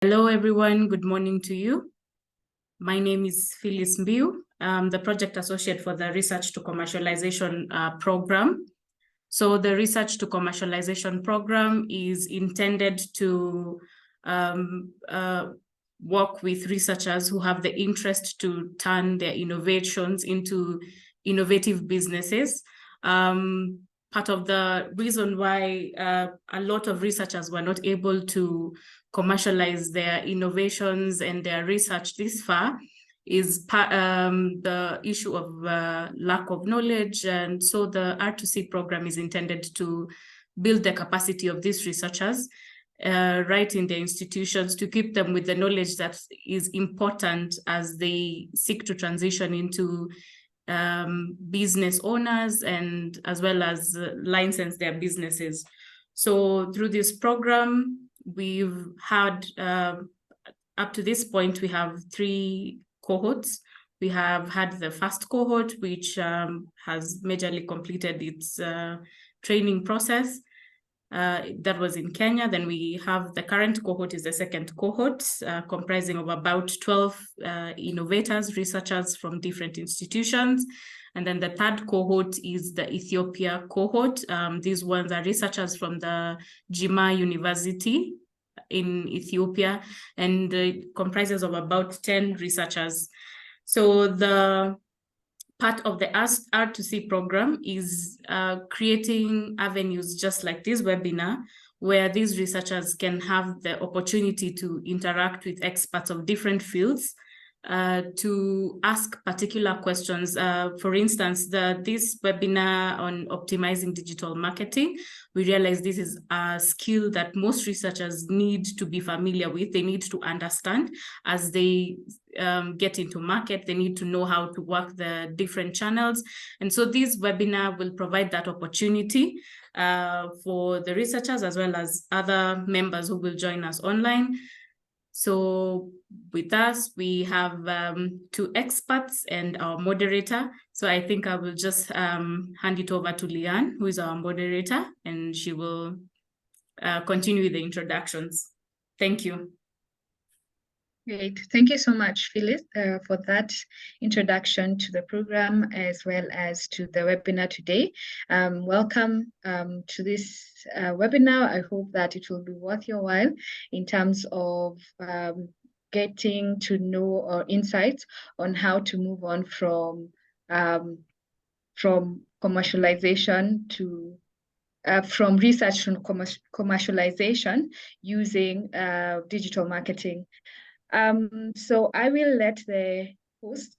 Hello, everyone. Good morning to you. My name is Phyllis Mbiu. I'm the project associate for the Research to Commercialization program. So the Research to Commercialization program is intended to work with researchers who have the interest to turn their innovations into innovative businesses. Part of the reason why a lot of researchers were not able to commercialize their innovations and their research this far is the issue of lack of knowledge. And so the R2C program is intended to build the capacity of these researchers right in their institutions to keep them with the knowledge that is important as they seek to transition into business owners and as well as license their businesses. So through this program, we've had, up to this point, we have 3 cohorts. We have had the first cohort, which has majorly completed its training process. That was in Kenya. Then we have the current cohort is the second cohort, comprising of about 12 innovators, researchers from different institutions. And then the third cohort is the Ethiopia cohort. These ones are researchers from the Jimma University in Ethiopia, and it comprises of about 10 researchers. So the part of the R2C program is creating avenues just like this webinar, where these researchers can have the opportunity to interact with experts of different fields to ask particular questions. For instance, this webinar on optimizing digital marketing, we realize this is a skill that most researchers need to be familiar with. They need to understand as they get into market. They need to know how to work the different channels. And so this webinar will provide that opportunity for the researchers as well as other members who will join us online. So with us, we have 2 experts and our moderator. So I think I will just hand it over to Leanne, who is our moderator, and she will continue with the introductions. Thank you. Great. Thank you so much, Phyllis, for that introduction to the program as well as to the webinar today. Welcome to this webinar. I hope that it will be worth your while in terms of getting to know or insights on how to move on from commercialization to from research to commercialization using digital marketing. So I will let the host,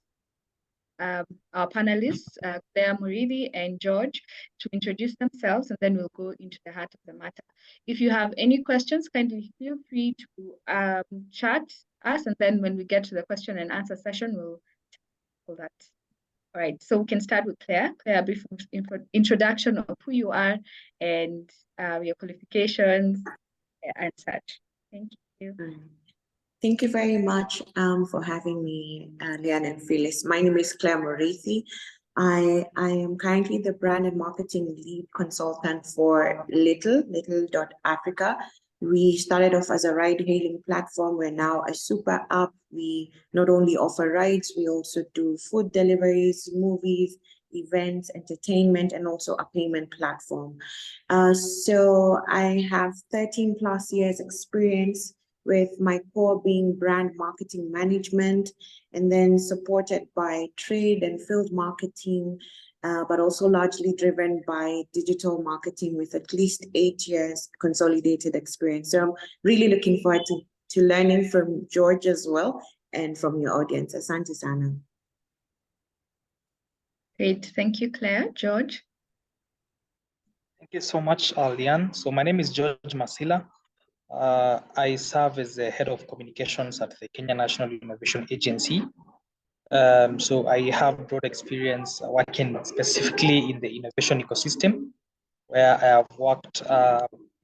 our panelists, Claire Murithi and George, to introduce themselves, and then we'll go into the heart of the matter. If you have any questions, kindly feel free to chat us, and then when we get to the question and answer session, we'll tackle that. All right, so we can start with Claire. Claire, brief introduction of who you are and your qualifications and such. Thank you. Thank you very much for having me, Leanne and Phyllis. My name is Claire Murithi. I am currently the brand and marketing lead consultant for Little.Africa. We started off as a ride-hailing platform. We're now a super app. We not only offer rides, we also do food deliveries, movies, events, entertainment, and also a payment platform. So I have 13 plus years experience, with my core being brand marketing management, and then supported by trade and field marketing, but also largely driven by digital marketing with at least 8 years consolidated experience. So I'm really looking forward to learning from George as well and from your audience. Asante sana. Great, thank you, Claire. George? Thank you so much, Leanne. So my name is George Masila. I serve as the head of communications at the Kenya National Innovation Agency. So I have broad experience working specifically in the innovation ecosystem, where I have worked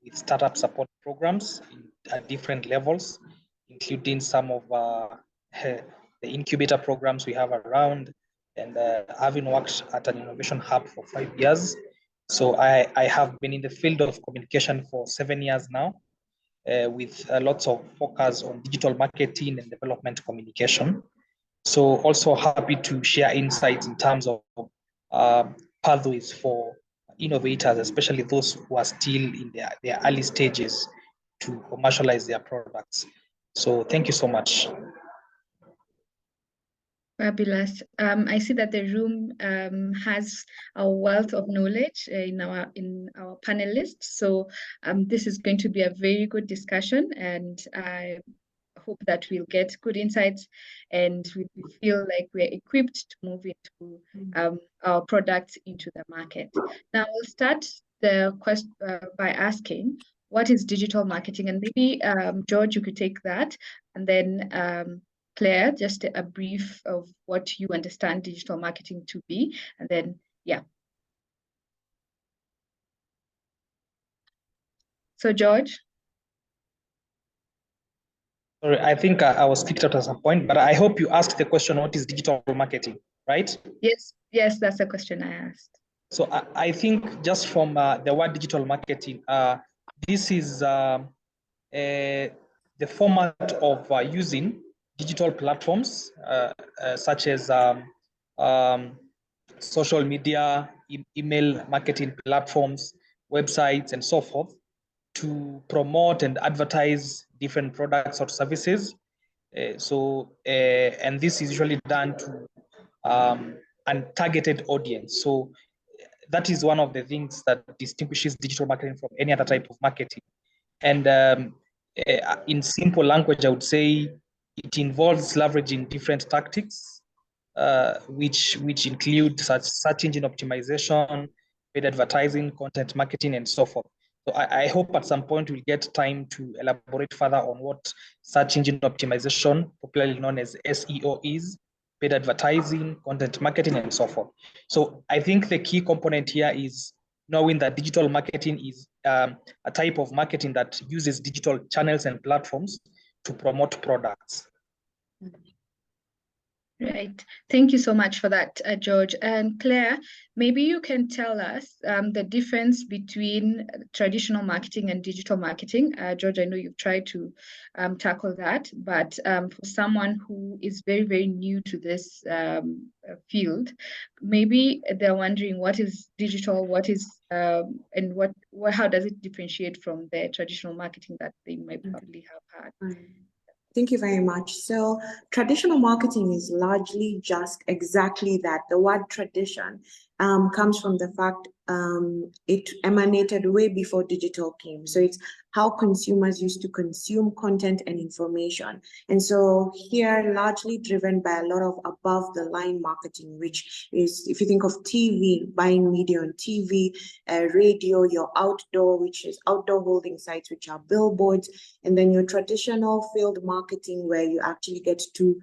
with startup support programs at different levels, including some of the incubator programs we have around, and having worked at an innovation hub for 5 years. So I have been in the field of communication for 7 years now. with lots of focus on digital marketing and development communication. So also happy to share insights in terms of pathways for innovators, especially those who are still in their early stages to commercialize their products. So thank you so much. Fabulous. I see that the room has a wealth of knowledge in our panelists. So this is going to be a very good discussion, and I hope that we'll get good insights and we feel like we're equipped to move into our products into the market. Now we'll start the question by asking, what is digital marketing? And maybe George, you could take that, and then Claire, just a brief of what you understand digital marketing to be, and then, yeah. So George? Sorry, I think I was kicked out at some point, but I hope you asked the question, what is digital marketing, right? Yes, that's the question I asked. So I think just from the word digital marketing, this is the format of using digital platforms such as social media, email marketing platforms, websites, and so forth to promote and advertise different products or services. And this is usually done to untargeted audience. So that is one of the things that distinguishes digital marketing from any other type of marketing. And in simple language, I would say it involves leveraging different tactics, which include search engine optimization, paid advertising, content marketing, and so forth. So I hope at some point we'll get time to elaborate further on what search engine optimization, popularly known as SEO, is, paid advertising, content marketing, and so forth. So I think the key component here is knowing that digital marketing is a type of marketing that uses digital channels and platforms to promote products. Right. Thank you so much for that, George. And Claire, maybe you can tell us the difference between traditional marketing and digital marketing. George, I know you've tried to tackle that, but for someone who is very, very new to this field, maybe they're wondering what is digital, what is, and how does it differentiate from the traditional marketing that they might probably have had? Thank you very much. So traditional marketing is largely just exactly that. The word tradition comes from the fact it emanated way before digital came. So it's how consumers used to consume content and information. And so here, largely driven by a lot of above the line marketing, which is, if you think of TV, buying media on TV, radio, your outdoor, which is outdoor holding sites, which are billboards, and then your traditional field marketing, where you actually get to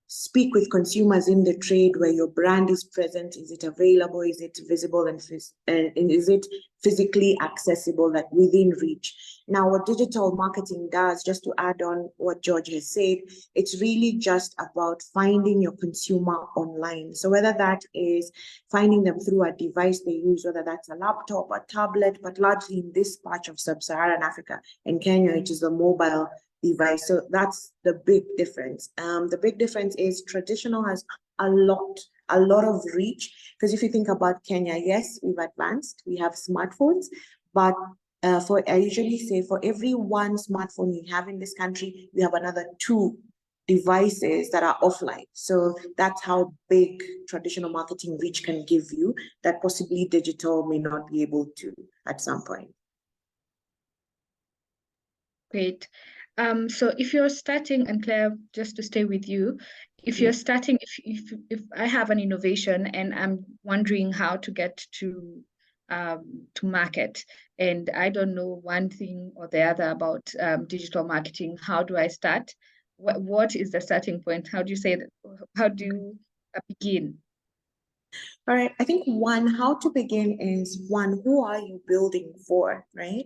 speak with consumers in the trade, where your brand is present. Is it available? Is it visible? And is it physically accessible, like within reach? Now, what digital marketing does, just to add on what George has said, it's really just about finding your consumer online. So whether that is finding them through a device they use, whether that's a laptop, a tablet, but largely in this patch of sub-Saharan Africa and Kenya, it is the mobile device. So that's the big difference. The big difference is traditional has a lot of reach, because if you think about Kenya, yes, we've advanced, we have smartphones, but I usually say for every one smartphone you have in this country, we have another 2 devices that are offline. So that's how big traditional marketing reach can give you, that possibly digital may not be able to at some point. Great. So if you're starting, and Claire, just to stay with you, if you're starting, if I have an innovation and I'm wondering how to get to market, and I don't know one thing or the other about digital marketing, how do I start? What is the starting point? How do you say that? How do you begin? All right, I think how to begin is who are you building for, right?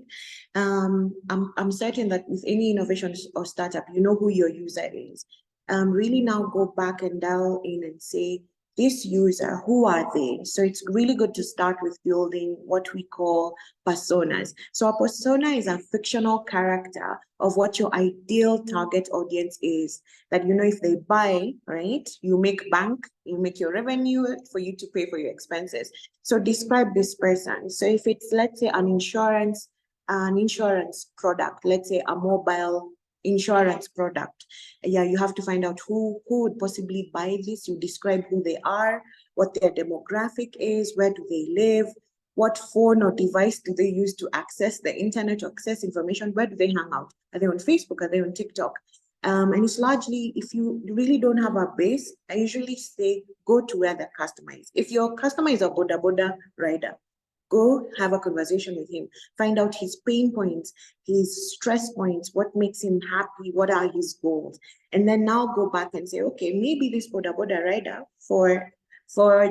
I'm certain that with any innovation or startup, you know who your user is. Really now go back and dial in and say, this user, who are they? So it's really good to start with building what we call personas. So a persona is a fictional character of what your ideal target audience is. That, you know, if they buy, right, you make bank, you make your revenue for you to pay for your expenses. So describe this person. So if it's, let's say, an insurance product, let's say a mobile insurance product, yeah, you have to find out who would possibly buy this. You describe who they are, what their demographic is, where do they live, what phone or device do they use to access the internet, to access information, where do they hang out, are they on Facebook, are they on TikTok? And it's largely, if you really don't have a base, I usually say go to where the customer is. If your customer is a boda rider, go have a conversation with him, find out his pain points, his stress points, what makes him happy, what are his goals. And then now go back and say, okay, maybe this boda rider, for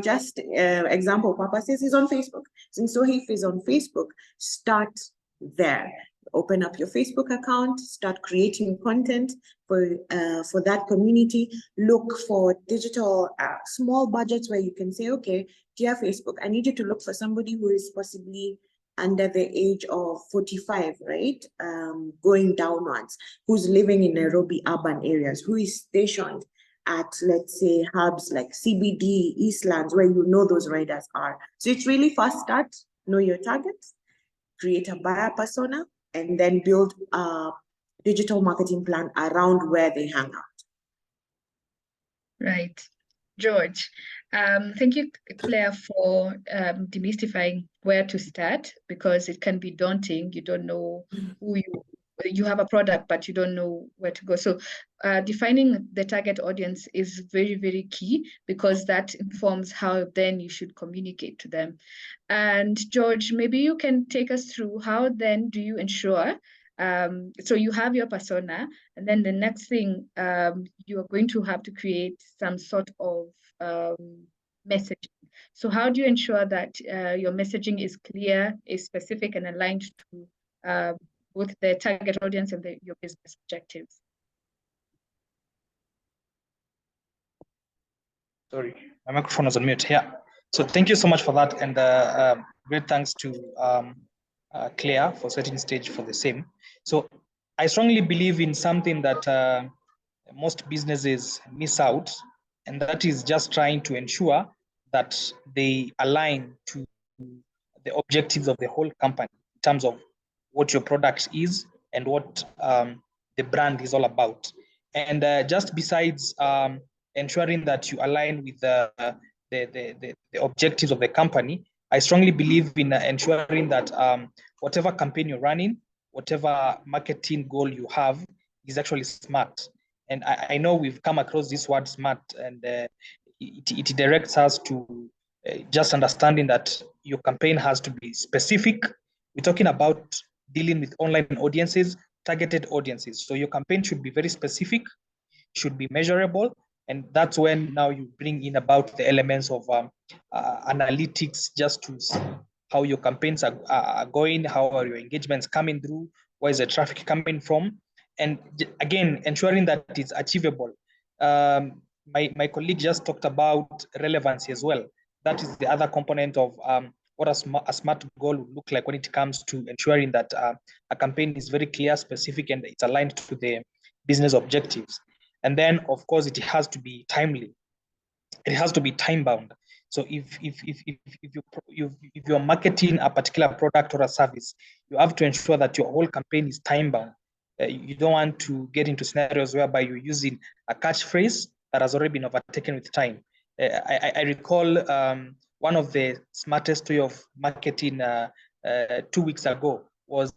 just example purposes, is on Facebook. And so if he's on Facebook, start there. Open up your Facebook account, start creating content for that community. Look for digital small budgets where you can say, okay, dear Facebook, I need you to look for somebody who is possibly under the age of 45, right? Going downwards, who's living in Nairobi urban areas, who is stationed at, let's say, hubs like CBD, Eastlands, where you know those riders are. So it's really fast start, know your targets, create a buyer persona, and then build a digital marketing plan around where they hang out. Right. George, thank you, Claire, for demystifying where to start, because it can be daunting. You don't know who you have a product, but you don't know where to go. So defining the target audience is very, very key, because that informs how then you should communicate to them. And George, maybe you can take us through how then do you ensure, so you have your persona, and then the next thing, you are going to have to create some sort of messaging. So how do you ensure that your messaging is clear, is specific, and aligned to both the target audience and your business objectives? Sorry, my microphone was on mute. Yeah. So thank you so much for that, and great thanks to Claire for setting stage for the same. So I strongly believe in something that most businesses miss out, and that is just trying to ensure that they align to the objectives of the whole company in terms of what your product is and what the brand is all about. And just besides ensuring that you align with the objectives of the company, I strongly believe in ensuring that whatever campaign you're running, whatever marketing goal you have, is actually smart. And I know we've come across this word smart, and it directs us to just understanding that your campaign has to be specific. We're talking about dealing with online audiences, targeted audiences. So your campaign should be very specific, should be measurable, and that's when now you bring in about the elements of analytics, just to see how your campaigns are going, how are your engagements coming through, where is the traffic coming from, and again, ensuring that it's achievable. My colleague just talked about relevancy as well. That is the other component of what a smart goal would look like when it comes to ensuring that a campaign is very clear, specific, and it's aligned to the business objectives. And then, of course, it has to be timely. It has to be time bound. So if you're marketing a particular product or a service, you have to ensure that your whole campaign is time bound. You don't want to get into scenarios whereby you're using a catchphrase that has already been overtaken with time. I recall one of the smartest way of marketing 2 weeks ago was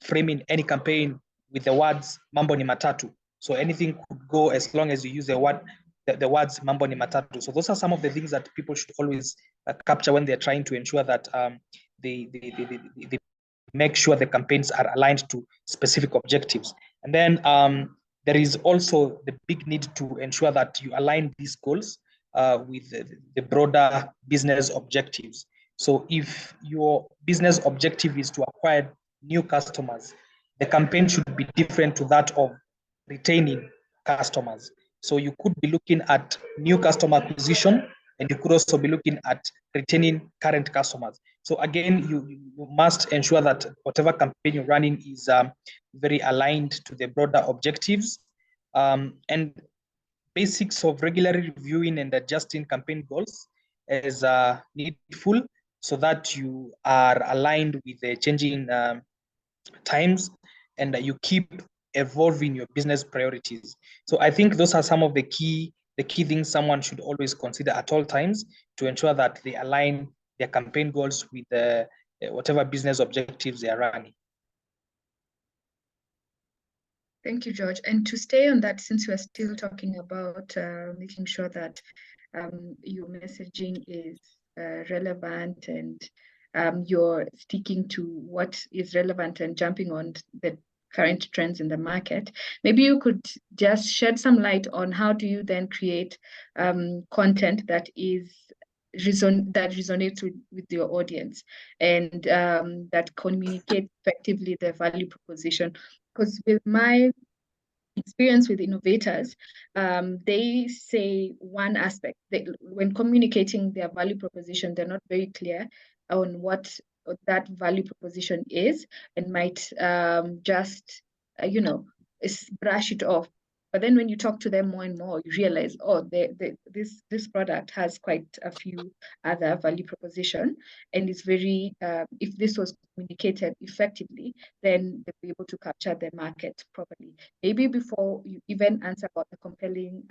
framing any campaign with the words "mambo ni matatu." So anything could go as long as you use the words "mambo ni matatu." So those are some of the things that people should always capture when they're trying to ensure that they make sure the campaigns are aligned to specific objectives. And then there is also the big need to ensure that you align these goals with the broader business objectives. So if your business objective is to acquire new customers, the campaign should be different to that of retaining customers. So you could be looking at new customer acquisition, and you could also be looking at retaining current customers. So again, you must ensure that whatever campaign you're running is very aligned to the broader objectives. And basics of regularly reviewing and adjusting campaign goals is needful, so that you are aligned with the changing times, and that you keep evolving your business priorities. So I think those are some of the key things someone should always consider at all times, to ensure that they align their campaign goals with the whatever business objectives they are running. Thank you, George. And to stay on that, since we're still talking about making sure that your messaging is relevant, and you're sticking to what is relevant and jumping on the current trends in the market, maybe you could just shed some light on how do you then create content that resonates with your audience, and that communicates effectively the value proposition. Because with my experience with innovators, they say one aspect, when communicating their value proposition, they're not very clear on what that value proposition is, and might just, brush it off. But then when you talk to them more and more, you realize, oh, this product has quite a few other value proposition, and it's very, if this was communicated effectively, then they'll be able to capture the market properly. Maybe before you even answer about the compelling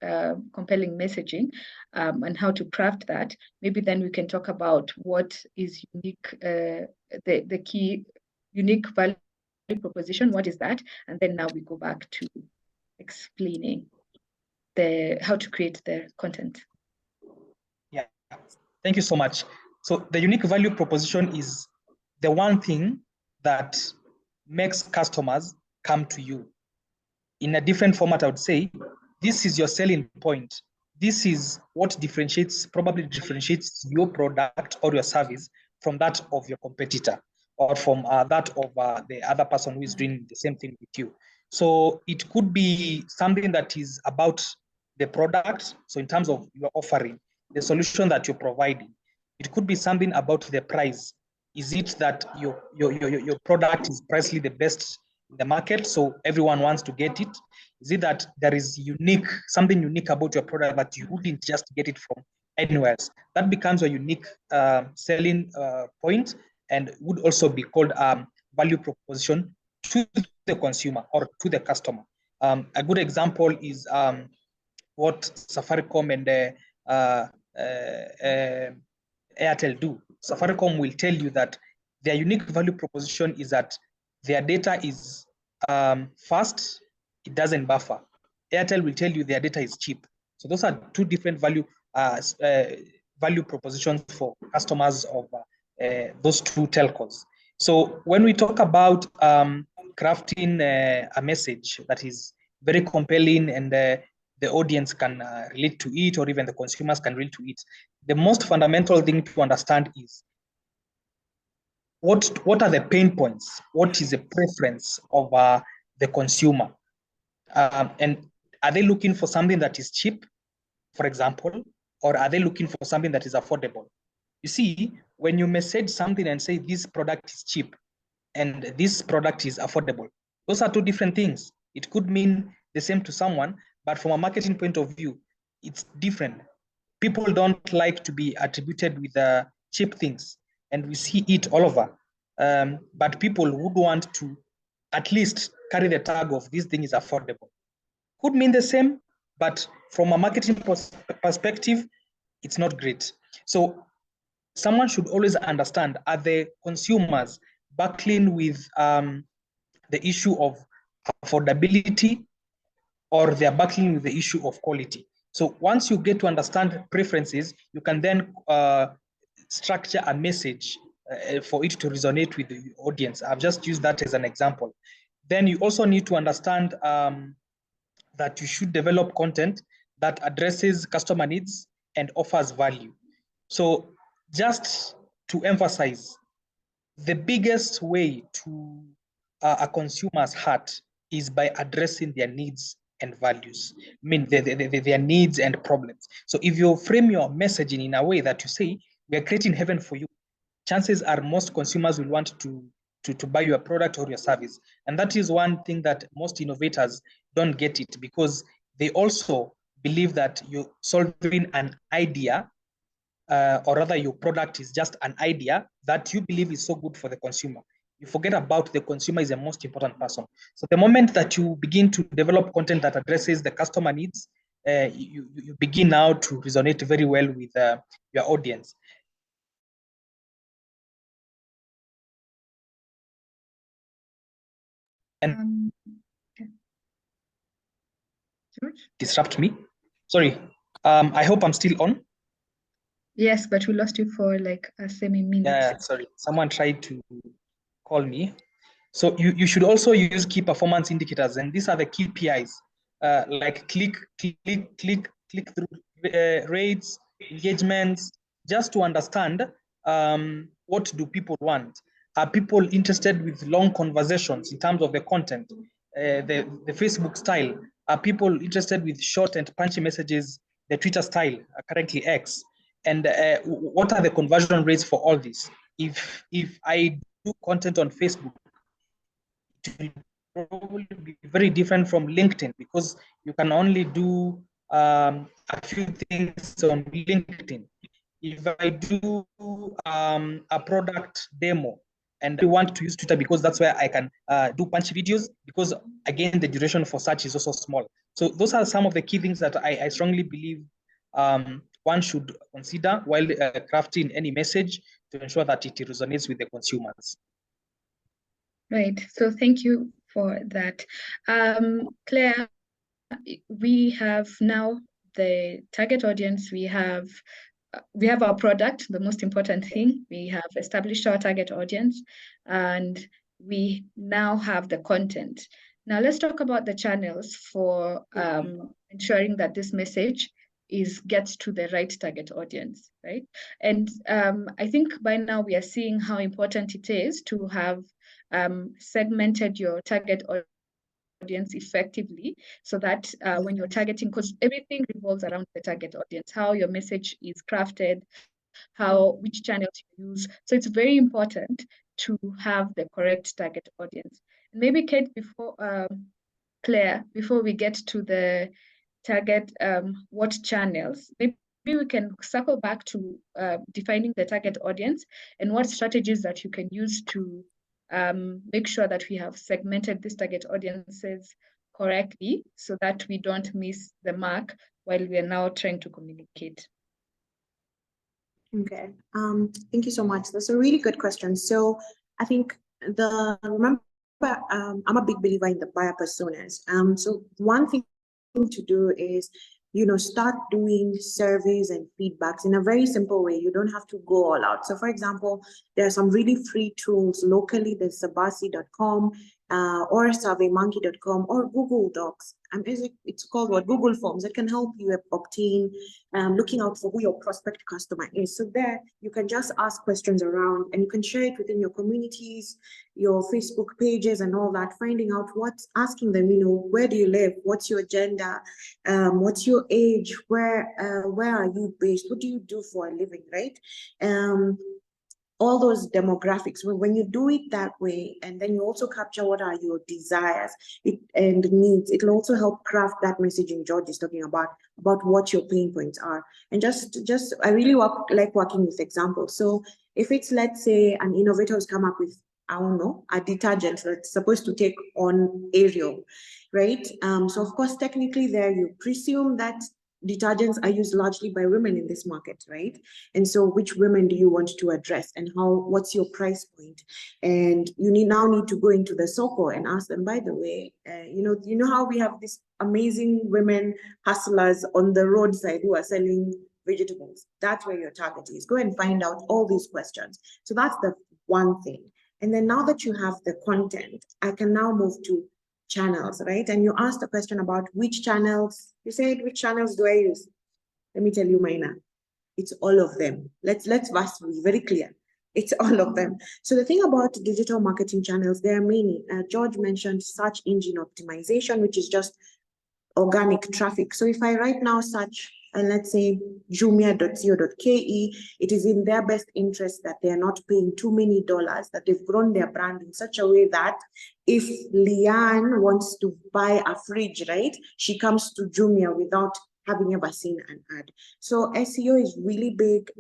messaging and how to craft that, maybe then we can talk about what is unique, the key unique value proposition, what is that? And then now we go back to explaining how to create the content. Yeah, thank you so much. So the unique value proposition is the one thing that makes customers come to you. In a different format, I would say, this is your selling point. This is what probably differentiates your product or your service from that of your competitor, or from that of the other person who is doing the same thing with you. So it could be something that is about the product. So in terms of your offering, the solution that you're providing, it could be something about the price. Is it that your product is pricely the best in the market, so everyone wants to get it? Is it that there is something unique about your product that you wouldn't just get it from anywhere else? That becomes a unique selling point, and would also be called value proposition to the consumer or to the customer. A good example is what Safaricom and Airtel do. Safaricom will tell you that their unique value proposition is that their data is fast, it doesn't buffer. Airtel will tell you their data is cheap. So those are two different value propositions for customers of those two telcos. So when we talk about crafting a message that is very compelling, and the audience can relate to it, or even the consumers can relate to it, the most fundamental thing to understand is what are the pain points? What is the preference of the consumer? And are they looking for something that is cheap, for example, or are they looking for something that is affordable? You see, when you message something and say this product is cheap and this product is affordable, those are two different things. It could mean the same to someone, but from a marketing point of view, it's different. People don't like to be attributed with cheap things, and we see it all over. But people would want to at least carry the tag of this thing is affordable. Could mean the same, but from a marketing perspective, it's not great. So someone should always understand, are the consumers battling with the issue of affordability, or they're battling with the issue of quality? So once you get to understand preferences, you can then structure a message for it to resonate with the audience. I've just used that as an example. Then you also need to understand that you should develop content that addresses customer needs and offers value. So just to emphasize, the biggest way to a consumer's heart is by addressing their needs and values. I mean, their needs and problems. So if you frame your messaging in a way that you say, we are creating heaven for you, chances are most consumers will want to buy your product or your service. And that is one thing that most innovators don't get it, because they also believe that you're solving an idea, or rather your product is just an idea that you believe is so good for the consumer. You forget about the consumer is the most important person. So the moment that you begin to develop content that addresses the customer needs, you begin now to resonate very well with your audience. And George? Disrupt me. Sorry. I hope I'm still on. Yes, but we lost you for like a semi-minute. Yeah, sorry. Someone tried to call me. So you should also use key performance indicators, and these are the KPIs, like click-through rates, engagements, just to understand what do people want. Are people interested with long conversations in terms of the content, the Facebook style? Are people interested with short and punchy messages, the Twitter style, currently X? And what are the conversion rates for all this? If I do content on Facebook, it will probably be very different from LinkedIn, because you can only do a few things on LinkedIn. If I do a product demo and I want to use Twitter, because that's where I can do punchy videos, because again, the duration for search is also small. So those are some of the key things that I strongly believe one should consider while crafting any message to ensure that it resonates with the consumers. Right. So thank you for that. Claire, we have now the target audience. We have our product, the most important thing. We have established our target audience, and we now have the content. Now let's talk about the channels for ensuring that this message gets to the right target audience, right? And I think by now we are seeing how important it is to have segmented your target audience effectively, so that when you're targeting, because everything revolves around the target audience, how your message is crafted, which channels you use. So it's very important to have the correct target audience. And maybe Kate, Claire, before we get to the target, what channels, maybe we can circle back to defining the target audience and what strategies that you can use to make sure that we have segmented these target audiences correctly, so that we don't miss the mark while we are now trying to communicate. Okay, thank you so much. That's a really good question. So I think remember, I'm a big believer in the buyer personas. So one thing to do is, start doing surveys and feedbacks in a very simple way. You don't have to go all out. So for example, there are some really free tools locally. There's sabasi.com or surveymonkey.com or Google Docs. It's called Google Forms. That can help you obtain looking out for who your prospect customer is. So there you can just ask questions around, and you can share it within your communities, your Facebook pages and all that, finding out asking them, where do you live? What's your gender? What's your age? Where are you based? What do you do for a living, right? All those demographics. When you do it that way, and then you also capture what are your desires and needs, it'll also help craft that messaging George is talking about what your pain points are. And I really like working with examples. So if it's, let's say, an innovator has come up with, I don't know, a detergent that's supposed to take on Ariel, right? So of course, technically there you presume that detergents are used largely by women in this market, right? And so which women do you want to address, and what's your price point? And you now need to go into the Soko and ask them, by the way, you know how we have these amazing women hustlers on the roadside who are selling vegetables? That's where your target is. Go and find out all these questions. So that's the one thing. And then now that you have the content, I can now move to channels, right? And you asked a question about which channels. You said, which channels do I use? Let me tell you mine. It's all of them. Let's be very clear. It's all of them. So the thing about digital marketing channels, there are many. George mentioned search engine optimization, which is just organic traffic. So if I right now search, and let's say jumia.co.ke, it is in their best interest that they are not paying too many dollars, that they've grown their brand in such a way that if Leanne wants to buy a fridge, right, she comes to Jumia without having ever seen an ad. So SEO is really big.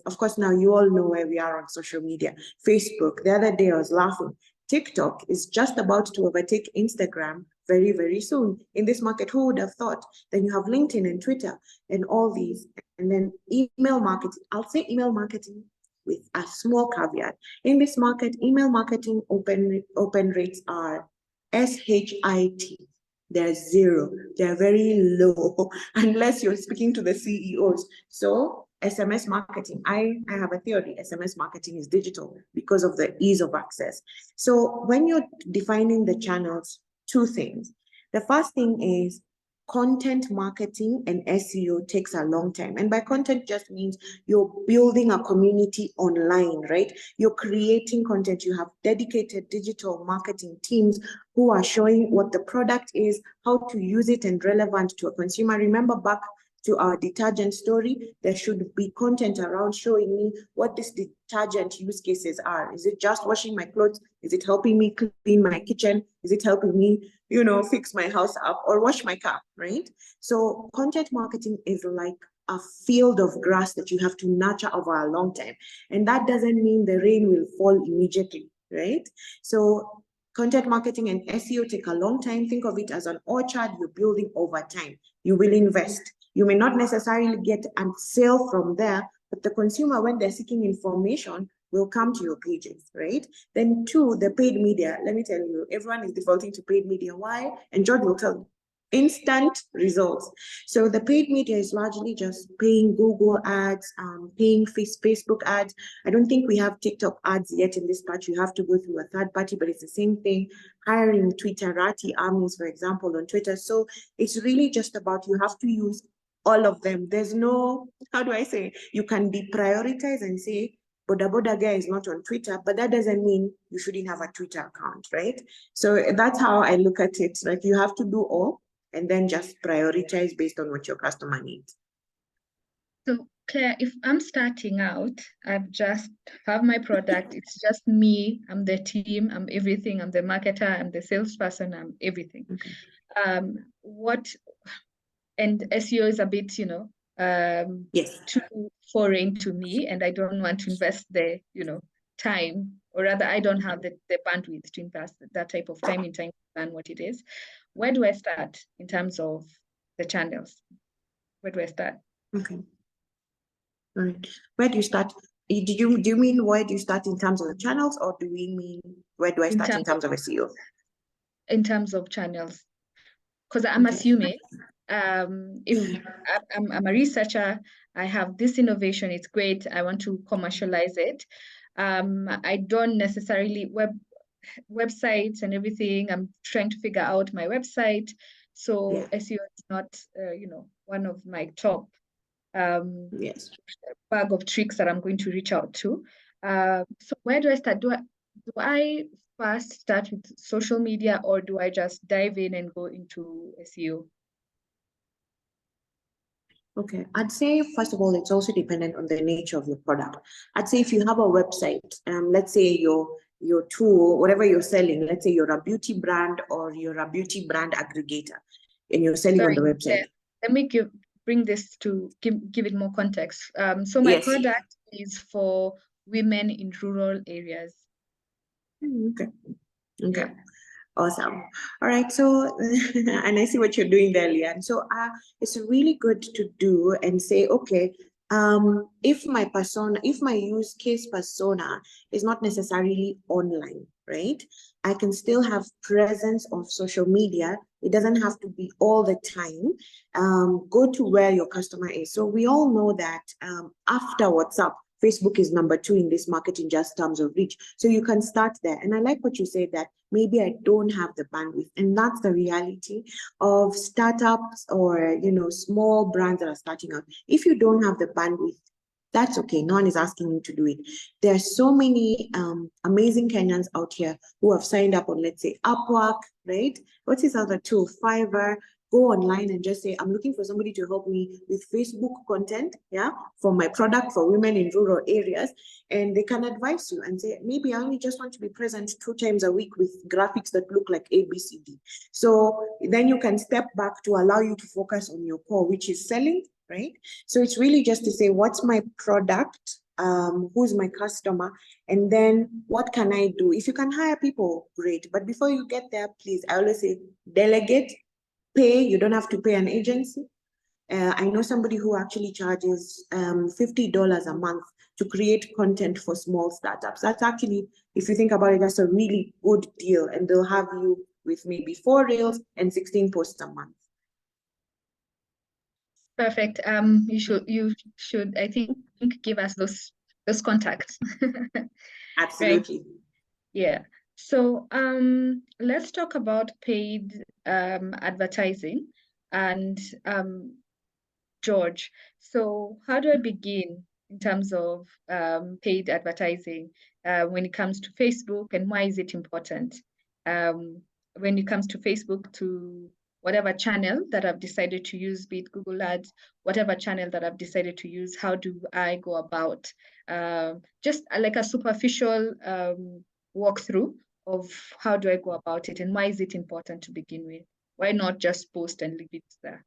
Of course, now you all know where we are on social media. Facebook, the other day I was laughing. TikTok is just about to overtake Instagram very, very soon. In this market, who would have thought? Then you have LinkedIn and Twitter and all these. And then email marketing. I'll say email marketing with a small caveat. In this market, email marketing open rates are SHIT. They're zero. They're very low unless you're speaking to the CEOs. So SMS marketing, I have a theory. SMS marketing is digital because of the ease of access. So when you're defining the channels, two things. The first thing is content marketing and SEO takes a long time. And by content just means you're building a community online, right? You're creating content. You have dedicated digital marketing teams who are showing what the product is, how to use it, and relevant to a consumer. Remember back to our detergent story, there should be content around showing me what these detergent use cases are. Is it just washing my clothes? Is it helping me clean my kitchen? Is it helping me, fix my house up or wash my car, right? So content marketing is like a field of grass that you have to nurture over a long time. And that doesn't mean the rain will fall immediately, right? So content marketing and SEO take a long time. Think of it as an orchard you're building over time. You will invest. You may not necessarily get a sale from there, but the consumer, when they're seeking information, will come to your pages, right? Then two, the paid media. Let me tell you, everyone is defaulting to paid media. Why? And George will tell you. Instant results. So the paid media is largely just paying Google ads, paying Facebook ads. I don't think we have TikTok ads yet in this part. You have to go through a third party, but it's the same thing. Hiring Twitterati armies, for example, on Twitter. So it's really just about you have to use all of them. There's no, how do I say? You can deprioritize and say, Boda guy is not on Twitter, but that doesn't mean you shouldn't have a Twitter account, right? So that's how I look at it. Like you have to do all and then just prioritize based on what your customer needs. So Claire, if I'm starting out, I've just have my product, it's just me, I'm the team, I'm everything, I'm the marketer, I'm the salesperson, I'm everything. Okay. And SEO is a bit, Yes. too foreign to me, and I don't want to invest the, time, or rather I don't have the bandwidth to invest that type of time in trying to learn what it is. Where do I start in terms of the channels? Where do I start? Okay. All right. Where do you start? Do you mean where do you start in terms of the channels, or do we mean where do I start in terms of SEO? In terms of channels, because I'm assuming if I'm a researcher, I have this innovation, it's great, I want to commercialize it. I don't necessarily websites and everything. I'm trying to figure out my website. So SEO is not, one of my top yes. bag of tricks that I'm going to reach out to. So where do I start? Do I first start with social media, or do I just dive in and go into SEO? Okay, I'd say, first of all, it's also dependent on the nature of your product. I'd say if you have a website, let's say your tool, whatever you're selling, let's say you're a beauty brand or you're a beauty brand aggregator, and you're selling on the website. Let me bring this to give it more context. So my product is for women in rural areas. Okay. Yeah. Awesome. All right. So, and I see what you're doing there, Leanne. So it's really good to do and say, okay, if my use case persona is not necessarily online, right? I can still have presence of social media. It doesn't have to be all the time. Go to where your customer is. So we all know that after WhatsApp, Facebook is number 2 in this market in just terms of reach. So you can start there. And I like what you said, that maybe I don't have the bandwidth. And that's the reality of startups or, small brands that are starting out. If you don't have the bandwidth, that's okay. No one is asking you to do it. There are so many amazing Kenyans out here who have signed up on, let's say, Upwork, right? What's this other tool? Fiverr. go online and just say, I'm looking for somebody to help me with Facebook content, yeah, for my product for women in rural areas. And they can advise you and say, maybe I only just want to be present 2 times a week with graphics that look like ABCD. So then you can step back to allow you to focus on your core, which is selling, right? So it's really just to say, what's my product? Who's my customer? And then what can I do? If you can hire people, great. But before you get there, please, I always say, delegate, pay. You don't have to pay an agency. I know somebody who actually charges $50 a month to create content for small startups. That's actually, if you think about it, that's a really good deal. And they'll have you with maybe 4 reels and 16 posts a month. Perfect. You should I think give us those contacts. Absolutely. Right. Yeah. So let's talk about paid advertising. And George, so how do I begin in terms of paid advertising when it comes to Facebook, and why is it important? When it comes to Facebook, to whatever channel that I've decided to use, be it Google Ads, whatever channel that I've decided to use, how do I go about just like a superficial walkthrough of how do I go about it, and why is it important to begin with? Why not just post and leave it there?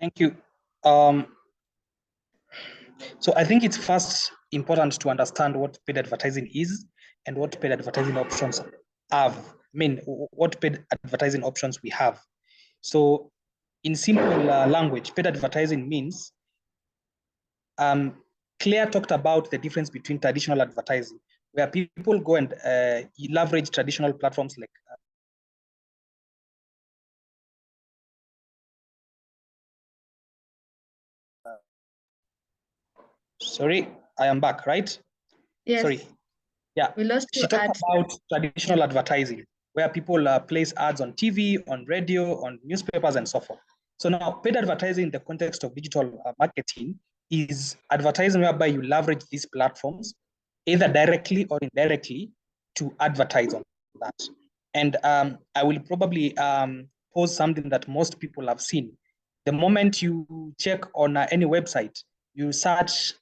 Thank you. So I think it's first important to understand what paid advertising is and what paid advertising options have. I mean, what paid advertising options we have. So in simple language, paid advertising means, Claire talked about the difference between traditional advertising, where people go and leverage traditional platforms like sorry, I am back, right? Yes. Sorry. Yeah. We lost She talked about traditional advertising, where people place ads on TV, on radio, on newspapers, and so forth. So now, paid advertising in the context of digital marketing is advertising whereby you leverage these platforms, either directly or indirectly, to advertise on that. And I will probably pose something that most people have seen. The moment you check on any website, you search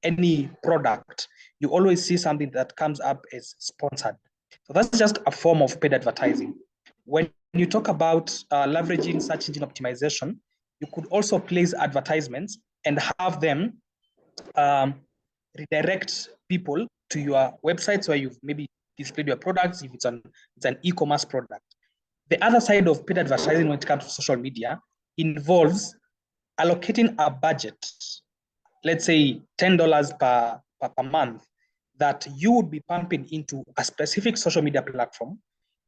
any product, you always see something that comes up as sponsored. So that's just a form of paid advertising. When you talk about leveraging search engine optimization, you could also place advertisements and have them redirect people to your websites where you've maybe displayed your products, if it's an e-commerce product. The other side of paid advertising when it comes to social media involves allocating a budget, let's say $10 per month, that you would be pumping into a specific social media platform.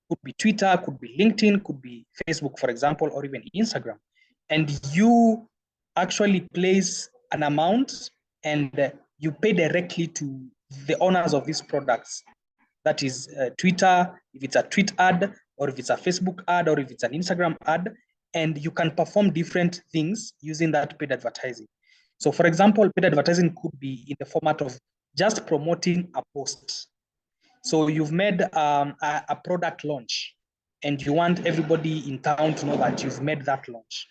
Could be Twitter, could be LinkedIn, could be Facebook, for example, or even Instagram. And you actually place an amount and you pay directly to the owners of these products. That is Twitter, if it's a tweet ad, or if it's a Facebook ad, or if it's an Instagram ad, and you can perform different things using that paid advertising. So for example, paid advertising could be in the format of just promoting a post. So you've made a product launch and you want everybody in town to know that you've made that launch.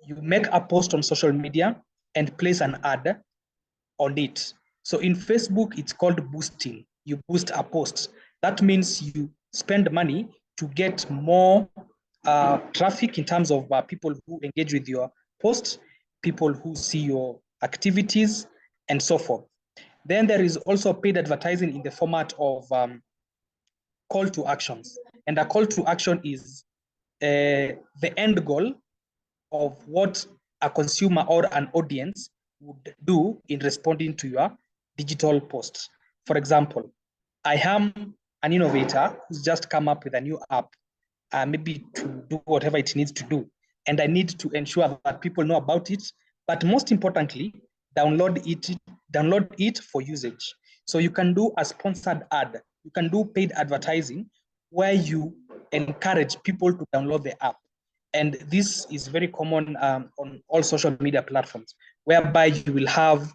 You make a post on social media and place an ad on it. So in Facebook, it's called boosting. You boost a post. That means you spend money to get more traffic in terms of people who engage with your posts, people who see your activities, and so forth. Then there is also paid advertising in the format of call to actions. And a call to action is the end goal of what a consumer or an audience would do in responding to your digital posts. For example, I am an innovator who's just come up with a new app, maybe to do whatever it needs to do. And I need to ensure that people know about it, but most importantly, download it for usage. So you can do a sponsored ad, you can do paid advertising where you encourage people to download the app. And this is very common on all social media platforms, whereby you will have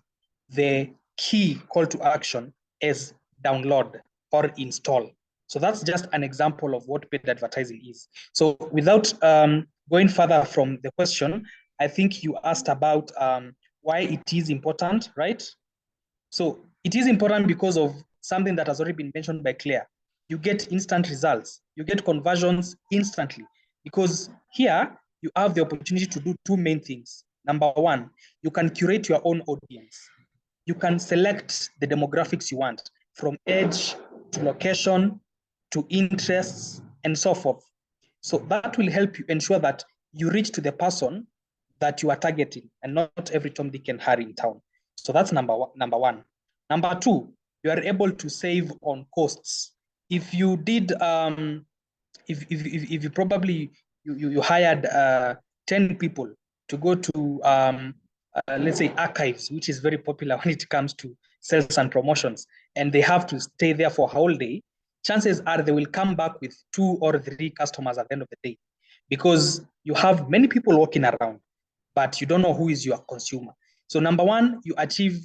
the key call to action as download or install. So that's just an example of what paid advertising is. So without going further from the question, I think you asked about why it is important, right? So it is important because of something that has already been mentioned by Claire. You get instant results. You get conversions instantly because here you have the opportunity to do two main things. Number one, you can curate your own audience. You can select the demographics you want, from age to location to interests and so forth. So that will help you ensure that you reach to the person that you are targeting and not every Tom, Dick, and Harry in town. So that's number one. Number two, you are able to save on costs. If you did, if you probably you hired 10 people to go to let's say archives, which is very popular when it comes to sales and promotions, and they have to stay there for a whole day, chances are they will come back with 2 or 3 customers at the end of the day, because you have many people walking around, but you don't know who is your consumer. So number one, you achieve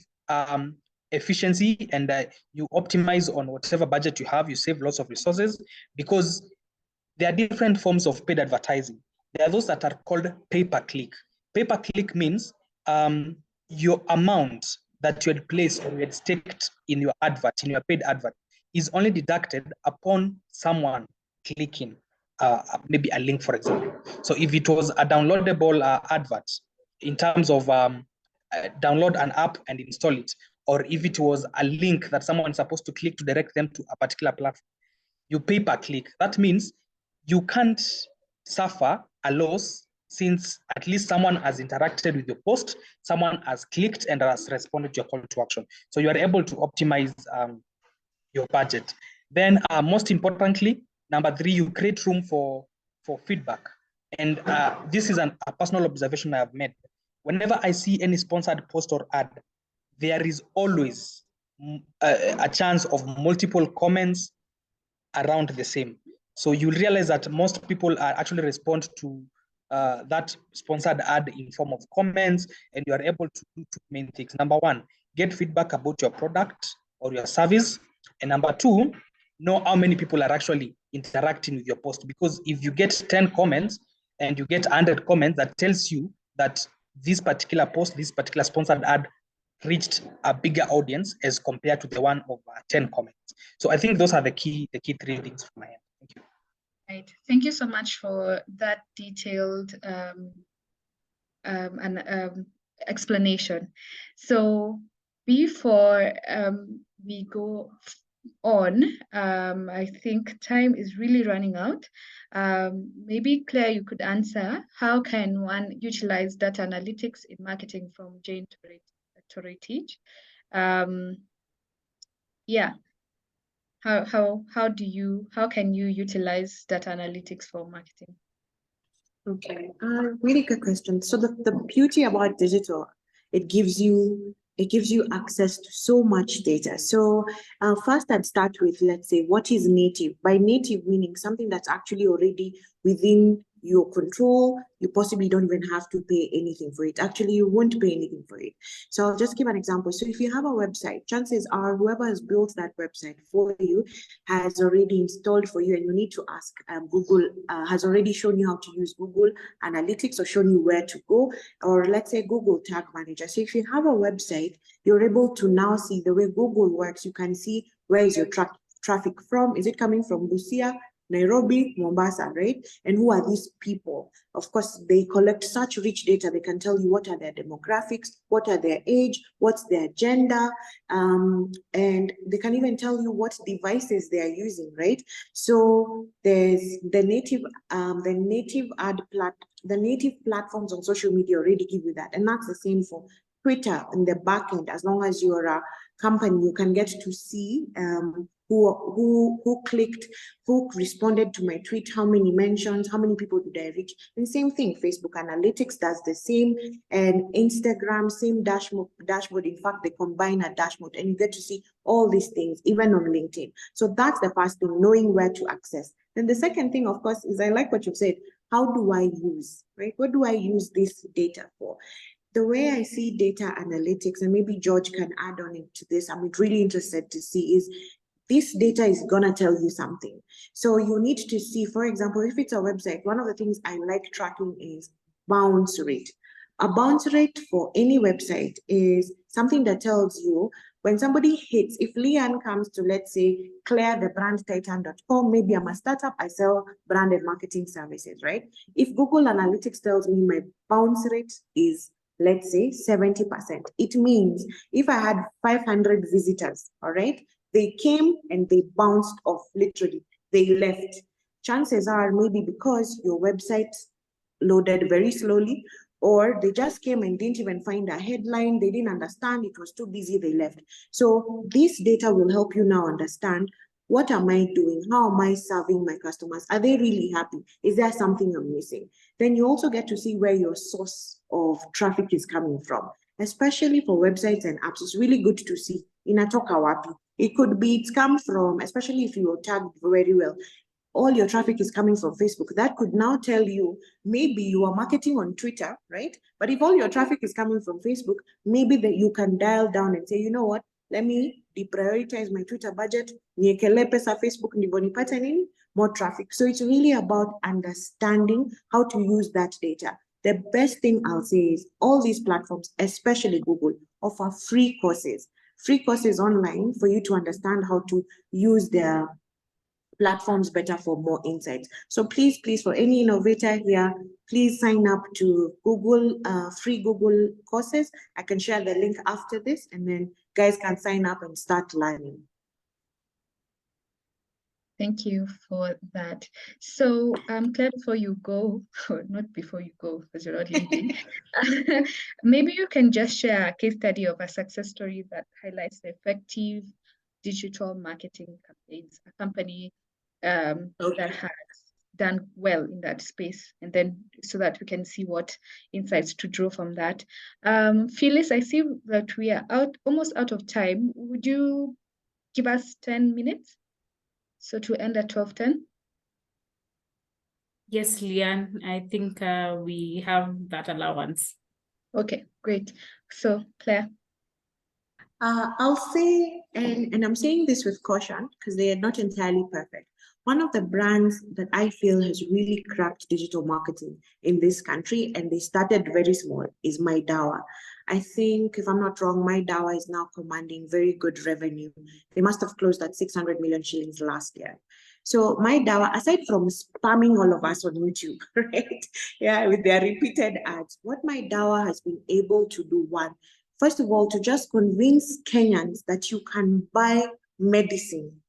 efficiency, and you optimize on whatever budget you have. You save lots of resources because there are different forms of paid advertising. There are those that are called pay-per-click. Pay-per-click means your amount that you had placed or you had staked in your advert, in your paid advert, is only deducted upon someone clicking maybe a link, for example. So if it was a downloadable advert in terms of download an app and install it, or if it was a link that someone is supposed to click to direct them to a particular platform, you pay per click. That means you can't suffer a loss since at least someone has interacted with your post, someone has clicked and has responded to your call to action. So you are able to optimize your budget. Then most importantly, number 3, you create room for feedback. And this is a personal observation I have made. Whenever I see any sponsored post or ad, there is always a chance of multiple comments around the same. So you'll realize that most people actually respond to that sponsored ad in form of comments, and you are able to do 2 main things. Number 1, get feedback about your product or your service. And number 2, know how many people are actually interacting with your post. Because if you get 10 comments and you get 100 comments, that tells you that this particular post, this particular sponsored ad reached a bigger audience as compared to the one of 10 comments. So I think those are the key 3 things from my end. Thank you. Right. Thank you so much for that detailed explanation. So before we go on, I think time is really running out. Maybe Claire, you could answer, how can one utilize data analytics in marketing from Jane to teach? Yeah. How can you utilize data analytics for marketing? Okay, really good question. So the beauty about digital, it gives you access to so much data. So first I'd start with, let's say, what is native? By native meaning something that's actually already within your control. You possibly don't even have to pay anything for it. Actually, you won't pay anything for it. So I'll just give an example. So if you have a website, chances are whoever has built that website for you has already installed for you, and you need to ask Google, has already shown you how to use Google Analytics or shown you where to go, or let's say Google Tag Manager. So if you have a website, you're able to now see the way Google works. You can see where is your traffic from. Is it coming from Busia, Nairobi, Mombasa, right? And who are these people? Of course, they collect such rich data. They can tell you what are their demographics, what are their age, what's their gender, and they can even tell you what devices they are using, right? So there's the native platforms on social media already give you that, and that's the same for Twitter in the back end. As long as you're a company, you can get to see who clicked, who responded to my tweet, how many mentions, how many people did I reach. And same thing, Facebook Analytics does the same, and Instagram, same dashboard. In fact, they combine a dashboard, and you get to see all these things, even on LinkedIn. So that's the first thing, knowing where to access. Then the second thing, of course, is I like what you've said. How do I use, right? What do I use this data for? The way I see data analytics, and maybe George can add on into this, I'm really interested to see, is this data is gonna tell you something. So you need to see, for example, if it's a website, one of the things I like tracking is bounce rate. A bounce rate for any website is something that tells you when somebody hits, if Leanne comes to, let's say, clairethebrandtitan.com, maybe I'm a startup, I sell brand and marketing services, right? If Google Analytics tells me my bounce rate is, let's say, 70%, it means if I had 500 visitors, all right, they came and they bounced off, literally, they left. Chances are maybe because your website loaded very slowly, or they just came and didn't even find a headline, they didn't understand, it was too busy, they left. So this data will help you now understand, what am I doing? How am I serving my customers? Are they really happy? Is there something I'm missing? Then you also get to see where your source of traffic is coming from, especially for websites and apps. It's really good to see in a talk wapi. It could be, it's come from, especially if you are tagged very well, all your traffic is coming from Facebook. That could now tell you, maybe you are marketing on Twitter, right? But if all your traffic is coming from Facebook, maybe that you can dial down and say, you know what, let me deprioritize my Twitter budget, niekele pesa Facebook ndivyo nipate nini? More traffic. So it's really about understanding how to use that data. The best thing I'll say is all these platforms, especially Google, offer free courses online for you to understand how to use their platforms better for more insights. So please, for any innovator here, please sign up to Google, free Google courses. I can share the link after this, and then guys can sign up and start learning. Thank you for that. So, Claire, before you go, or not before you go, because you're not leaving, maybe you can just share a case study of a success story that highlights the effective digital marketing campaigns, a company that has done well in that space, and then so that we can see what insights to draw from that. Phyllis, I see that we are almost out of time. Would you give us 10 minutes? So to end at 12:10? Yes, Leanne, I think we have that allowance. Okay, great. So Claire. I'll say, and I'm saying this with caution because they are not entirely perfect. One of the brands that I feel has really cracked digital marketing in this country, and they started very small, is MyDawa. I think, if I'm not wrong, MyDawa is now commanding very good revenue. They must have closed at 600 million shillings last year. So MyDawa, aside from spamming all of us on YouTube, right? Yeah, with their repeated ads, what MyDawa has been able to do, one, first of all, to just convince Kenyans that you can buy medicine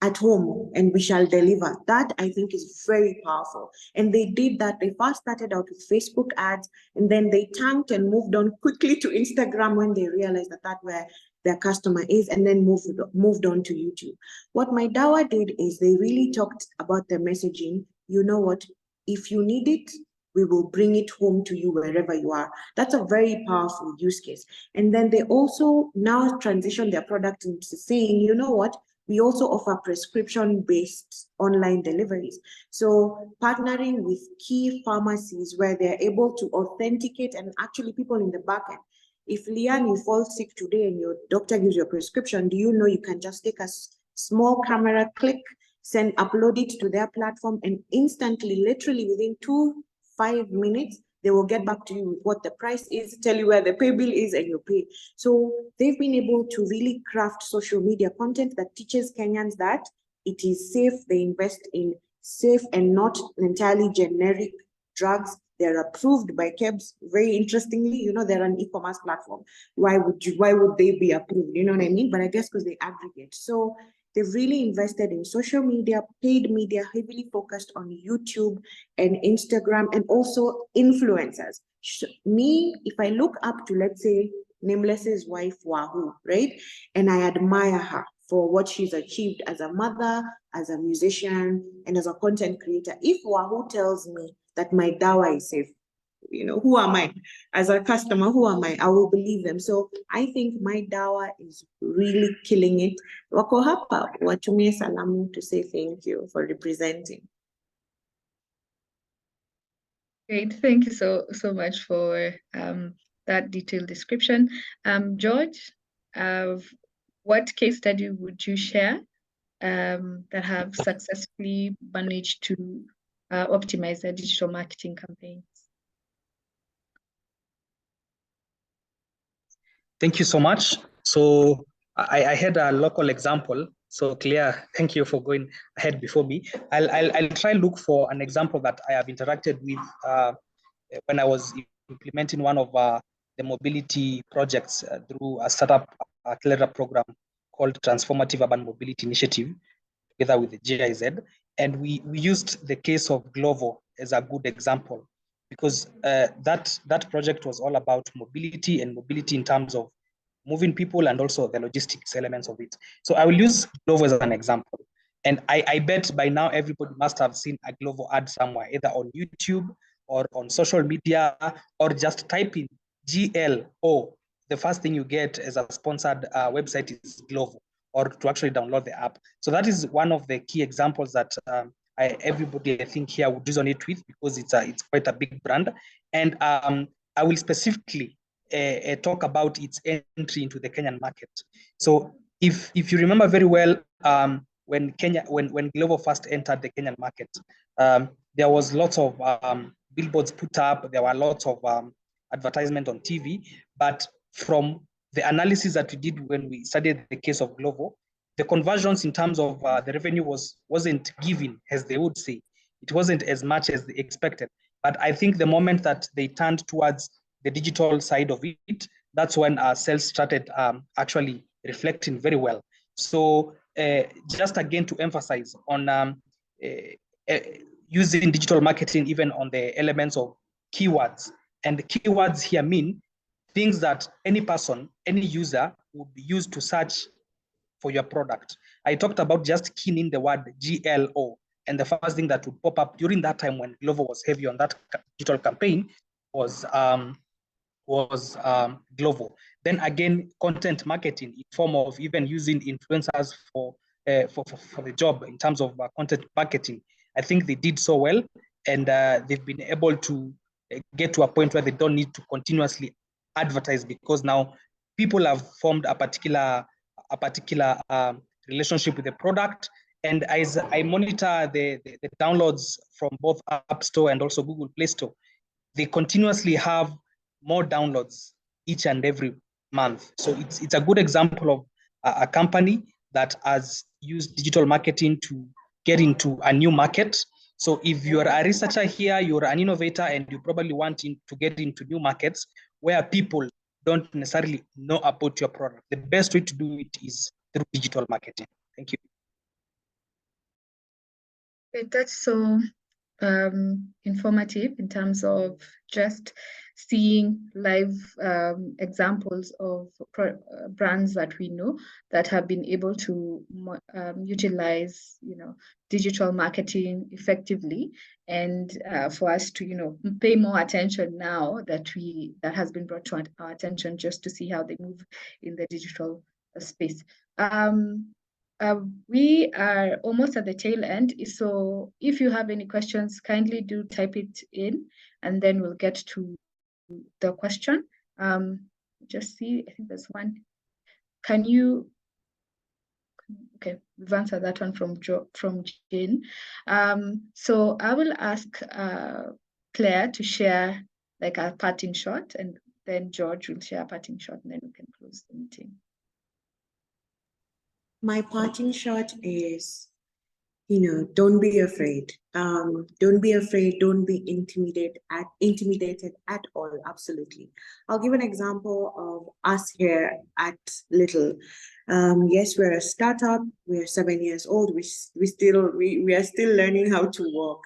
at home and we shall deliver. That, I think, is very powerful. And they did that. They first started out with Facebook ads, and then they tanked and moved on quickly to Instagram when they realized that that's where their customer is, and then moved on to YouTube. What MyDawa did is they really talked about the messaging. You know what? If you need it, we will bring it home to you wherever you are. That's a very powerful use case. And then they also now transition their product into saying, you know what? We also offer prescription-based online deliveries. So partnering with key pharmacies where they're able to authenticate, and actually people in the back end. If Leanne, you fall sick today and your doctor gives you a prescription, do you know you can just take a small camera click, upload it to their platform, and instantly, literally within 5 minutes, they will get back to you with what the price is, tell you where the pay bill is, and you pay. So they've been able to really craft social media content that teaches Kenyans that it is safe. They invest in safe and not entirely generic drugs. They're approved by KEBS. Very interestingly, you know, they're an e-commerce platform. Why would they be approved? You know what I mean? But I guess because they aggregate. So they've really invested in social media, paid media, heavily focused on YouTube and Instagram, and also influencers. Me, if I look up to, let's say, Nameless's wife, Wahoo, right? And I admire her for what she's achieved as a mother, as a musician, and as a content creator. If Wahoo tells me that MyDawa is safe, you know, who am I? As a customer, who am I? I will believe them. So I think MyDawa is really killing it. Wako hapa, watumie salamu to say thank you for representing. Great, thank you so much for that detailed description. George, what case study would you share that have successfully managed to optimize their digital marketing campaigns? Thank you so much. So I had a local example. So Claire, thank you for going ahead before me. I'll try look for an example that I have interacted with when I was implementing one of the mobility projects through a startup accelerator program called Transformative Urban Mobility Initiative, together with the GIZ. And we used the case of Glovo as a good example, because that project was all about mobility, and mobility in terms of moving people and also the logistics elements of it. So I will use Glovo as an example. And I bet by now everybody must have seen a Glovo ad somewhere, either on YouTube or on social media, or just type in GLO. The first thing you get as a sponsored website is Glovo, or to actually download the app. So that is one of the key examples that everybody I think here would resonate with, because it's quite a big brand. And I will specifically talk about its entry into the Kenyan market. So if you remember very well, when Glovo first entered the Kenyan market, there was lots of billboards put up. There were lots of advertisement on TV, but from the analysis that we did when we studied the case of Glovo, the conversions in terms of the revenue wasn't given, as they would say. It wasn't as much as they expected. But I think the moment that they turned towards the digital side of it, that's when our sales started actually reflecting very well. So just again to emphasize on using digital marketing even on the elements of keywords. And the keywords here mean things that any person, any user would use to search for your product. I talked about just keying in the word GLO, and the first thing that would pop up during that time when Glovo was heavy on that digital campaign was Glovo. Then again, content marketing in form of even using influencers for the job in terms of content marketing. I think they did so well, and they've been able to get to a point where they don't need to continuously advertise, because now people have formed a particular relationship with the product. And as I monitor the downloads from both App Store and also Google Play Store, they continuously have more downloads each and every month. So it's a good example of a company that has used digital marketing to get into a new market. So if you're a researcher here, you're an innovator, and you probably want to get into new markets where people don't necessarily know about your product, the best way to do it is through digital marketing. Thank you. That's so informative in terms of just seeing live examples of brands that we know that have been able to utilize, digital marketing effectively, and for us to, pay more attention now that has been brought to our attention, just to see how they move in the digital space. We are almost at the tail end, so if you have any questions, kindly do type it in, and then we'll get to the question. Just see, I think there's one. Okay, we've answered that one from Jane. So I will ask Claire to share like a parting shot, and then George will share a parting shot, and then we can close the meeting. My parting shot is, don't be afraid. Don't be afraid. Don't be intimidated at all. Absolutely. I'll give an example of us here at Little. Yes, we're a startup. We're 7 years old. We are still learning how to walk.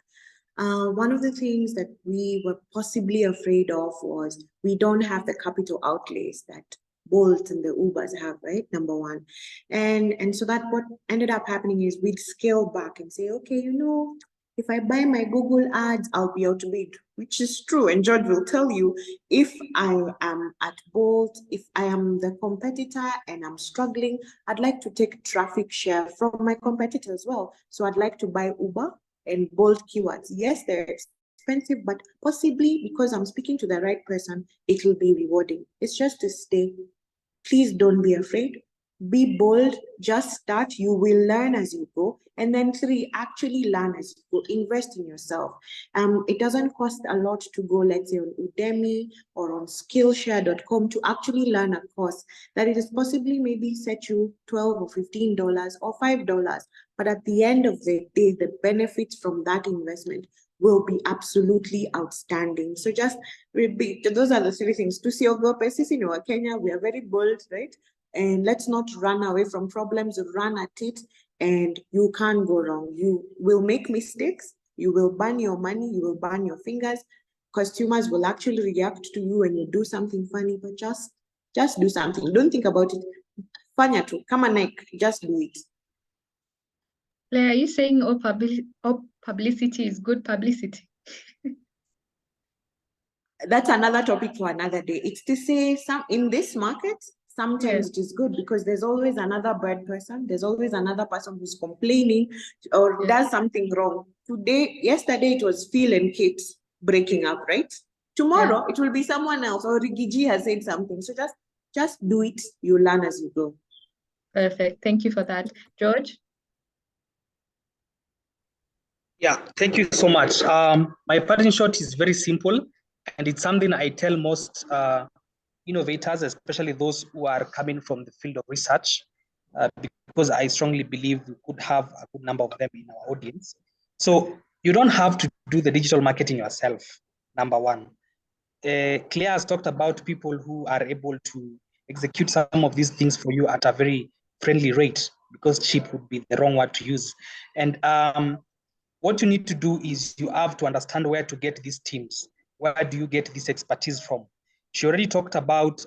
One of the things that we were possibly afraid of was we don't have the capital outlays that Bolt and the Ubers have, right? Number one. And so that what ended up happening is we'd scale back and say, okay, if I buy my Google ads, I'll be outbid, which is true. And George will tell you, if I am at Bolt, if I am the competitor and I'm struggling, I'd like to take traffic share from my competitor as well. So I'd like to buy Uber and Bolt keywords. Yes, they're expensive, but possibly because I'm speaking to the right person, it will be rewarding. It's just to stay. Please don't be afraid. Be bold, just start. You will learn as you go. And then 3, actually learn as you go. Invest in yourself. It doesn't cost a lot to go, let's say, on Udemy or on Skillshare.com to actually learn a course that it is possibly maybe set you $12 or $15 or $5. But at the end of the day, the benefits from that investment will be absolutely outstanding. So just those are the 3 things. To see in Kenya, we are very bold, right? And let's not run away from problems, run at it, and you can't go wrong. You will make mistakes, you will burn your money, you will burn your fingers. Customers will actually react to you when you do something funny, but just do something. Don't think about it. Fanya tu, kama Nike, just do it. Claire, are you saying all publicity is good publicity? That's another topic for another day. It's to say, in this market, sometimes it is good because there's always another bad person. There's always another person who's complaining or does something wrong. Yesterday, it was Phil and Kate breaking up, right? Tomorrow, it will be someone else, or Rigiji has said something. So just do it. You learn as you go. Perfect. Thank you for that. George? Yeah, thank you so much. My parting shot is very simple, and it's something I tell most innovators, especially those who are coming from the field of research, because I strongly believe we could have a good number of them in our audience. So you don't have to do the digital marketing yourself, number one. Claire has talked about people who are able to execute some of these things for you at a very friendly rate, because cheap would be the wrong word to use. And what you need to do is you have to understand where to get these teams. Where do you get this expertise from? She already talked about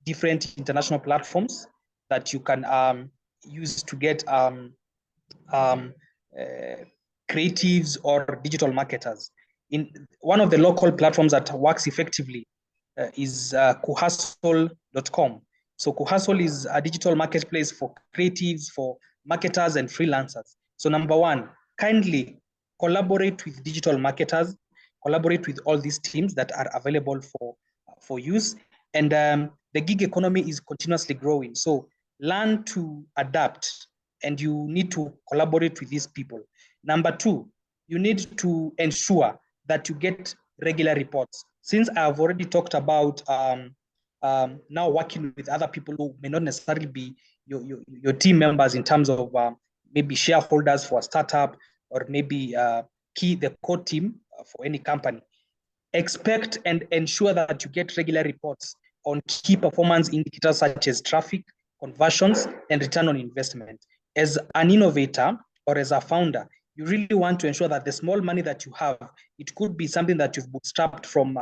different international platforms that you can use to get creatives or digital marketers. In one of the local platforms that works effectively is kuhustle.com. So Kuhustle is a digital marketplace for creatives, for marketers and freelancers. So number one, kindly collaborate with digital marketers, collaborate with all these teams that are available for use. And the gig economy is continuously growing. So learn to adapt, and you need to collaborate with these people. Number two, you need to ensure that you get regular reports. Since I've already talked about now working with other people who may not necessarily be your team members in terms of maybe shareholders for a startup, or maybe the core team for any company, expect and ensure that you get regular reports on key performance indicators such as traffic, conversions, and return on investment. As an innovator or as a founder, you really want to ensure that the small money that you have, it could be something that you've bootstrapped from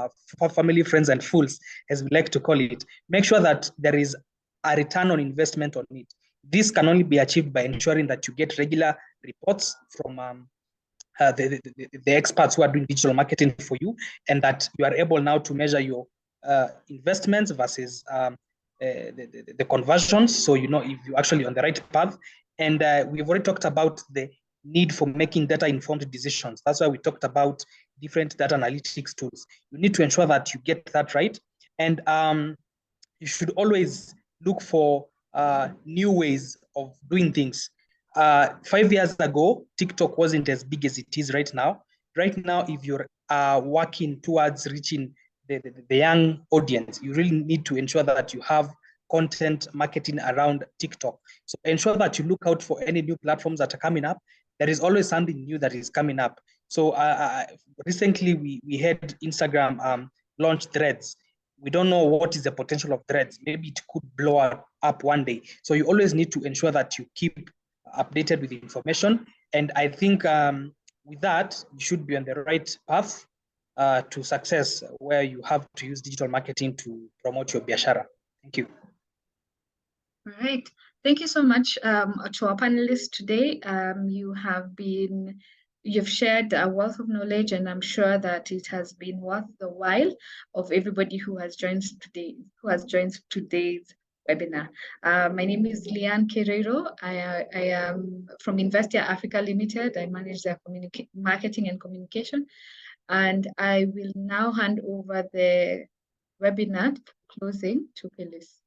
family, friends, and fools, as we like to call it. Make sure that there is a return on investment on it. This can only be achieved by ensuring that you get regular reports from the experts who are doing digital marketing for you, and that you are able now to measure your investments versus the conversions, so you know if you're actually on the right path. And we've already talked about the need for making data-informed decisions. That's why we talked about different data analytics tools. You need to ensure that you get that right, and you should always look for new ways of doing things. 5 years ago, TikTok wasn't as big as it is right now. Right now, if you're working towards reaching the young audience, you really need to ensure that you have content marketing around TikTok. So ensure that you look out for any new platforms that are coming up. There is always something new that is coming up. So recently, we had Instagram launch Threads. We don't know what is the potential of Threads. Maybe it could blow up one day. So you always need to ensure that you keep updated with information. And I think with that, you should be on the right path to success, where you have to use digital marketing to promote your biashara. Thank you. All right. Thank you so much to our panelists today. You've shared a wealth of knowledge, and I'm sure that it has been worth the while of everybody who has joined today's webinar. My name is Liane Quereiro. I am from Investia Africa Limited. I manage their marketing and communication. And I will now hand over the webinar closing to Phyllis.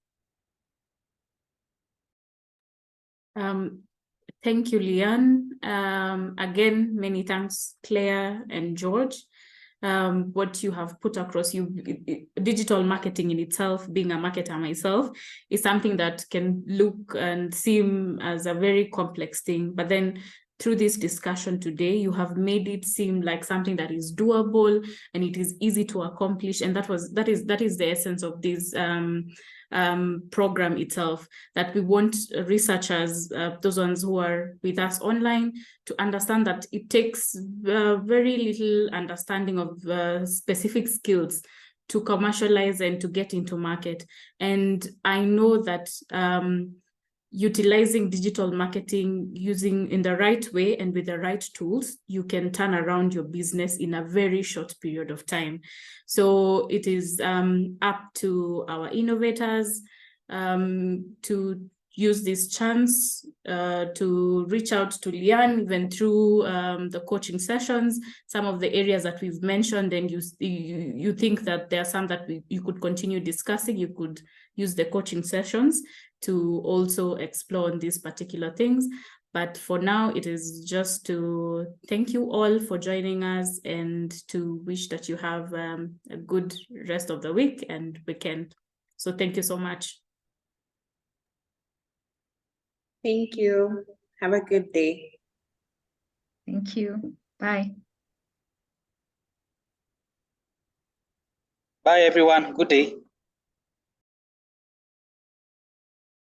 Thank you, Leanne. Again, many thanks, Claire and George. What you have put across, digital marketing in itself, being a marketer myself, is something that can look and seem as a very complex thing, but then through this discussion today, you have made it seem like something that is doable and it is easy to accomplish, and that is the essence of this program itself, that we want researchers, those ones who are with us online, to understand that it takes very little understanding of specific skills to commercialize and to get into market. And I know that utilizing digital marketing, using in the right way and with the right tools, you can turn around your business in a very short period of time. So it is up to our innovators to use this chance to reach out to Leanne, even through the coaching sessions, some of the areas that we've mentioned, and you think that there are some that you could continue discussing. You could use the coaching sessions to also explore on these particular things. But for now, it is just to thank you all for joining us and to wish that you have a good rest of the week and weekend. So thank you so much. Thank you. Have a good day. Thank you. Bye. Bye, everyone. Good day.